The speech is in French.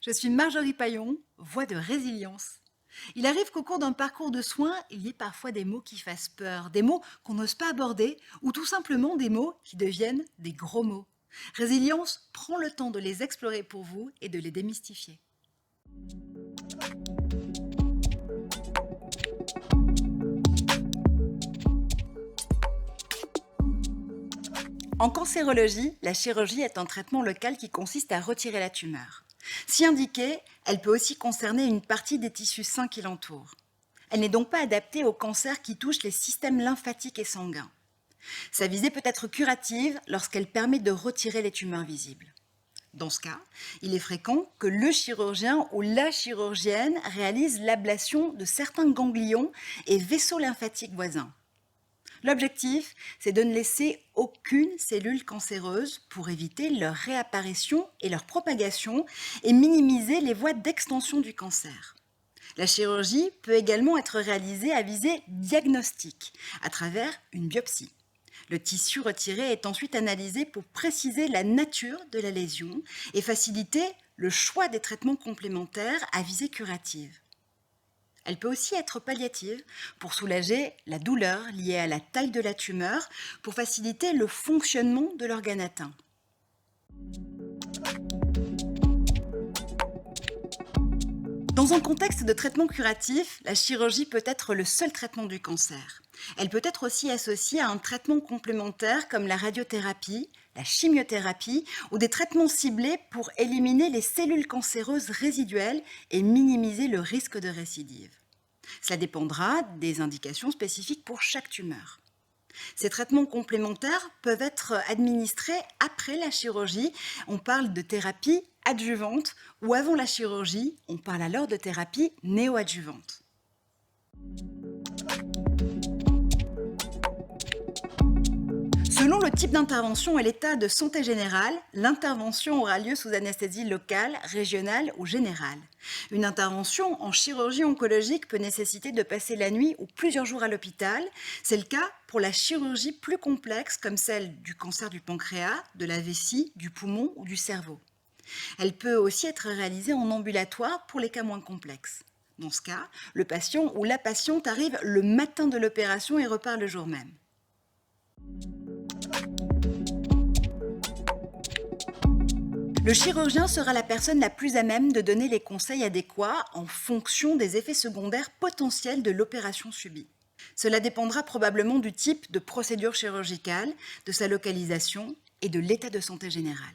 Je suis Marjorie Paillon, voix de résilience. Il arrive qu'au cours d'un parcours de soins, il y ait parfois des mots qui fassent peur, des mots qu'on n'ose pas aborder, ou tout simplement des mots qui deviennent des gros mots. Résilience prend le temps de les explorer pour vous et de les démystifier. En cancérologie, la chirurgie est un traitement local qui consiste à retirer la tumeur. Si indiquée, elle peut aussi concerner une partie des tissus sains qui l'entourent. Elle n'est donc pas adaptée aux cancers qui touchent les systèmes lymphatiques et sanguins. Sa visée peut être curative lorsqu'elle permet de retirer les tumeurs visibles. Dans ce cas, il est fréquent que le chirurgien ou la chirurgienne réalise l'ablation de certains ganglions et vaisseaux lymphatiques voisins. L'objectif, c'est de ne laisser aucune cellule cancéreuse pour éviter leur réapparition et leur propagation et minimiser les voies d'extension du cancer. La chirurgie peut également être réalisée à visée diagnostique, à travers une biopsie. Le tissu retiré est ensuite analysé pour préciser la nature de la lésion et faciliter le choix des traitements complémentaires à visée curative. Elle peut aussi être palliative pour soulager la douleur liée à la taille de la tumeur, pour faciliter le fonctionnement de l'organe atteint. Dans un contexte de traitement curatif, la chirurgie peut être le seul traitement du cancer. Elle peut être aussi associée à un traitement complémentaire comme la radiothérapie, la chimiothérapie ou des traitements ciblés pour éliminer les cellules cancéreuses résiduelles et minimiser le risque de récidive. Cela dépendra des indications spécifiques pour chaque tumeur. Ces traitements complémentaires peuvent être administrés après la chirurgie. On parle de thérapie adjuvante ou avant la chirurgie, on parle alors de thérapie néoadjuvante. Selon le type d'intervention et l'état de santé général, l'intervention aura lieu sous anesthésie locale, régionale ou générale. Une intervention en chirurgie oncologique peut nécessiter de passer la nuit ou plusieurs jours à l'hôpital. C'est le cas pour la chirurgie plus complexe comme celle du cancer du pancréas, de la vessie, du poumon ou du cerveau. Elle peut aussi être réalisée en ambulatoire pour les cas moins complexes. Dans ce cas, le patient ou la patiente arrive le matin de l'opération et repart le jour même. Le chirurgien sera la personne la plus à même de donner les conseils adéquats en fonction des effets secondaires potentiels de l'opération subie. Cela dépendra probablement du type de procédure chirurgicale, de sa localisation et de l'état de santé général.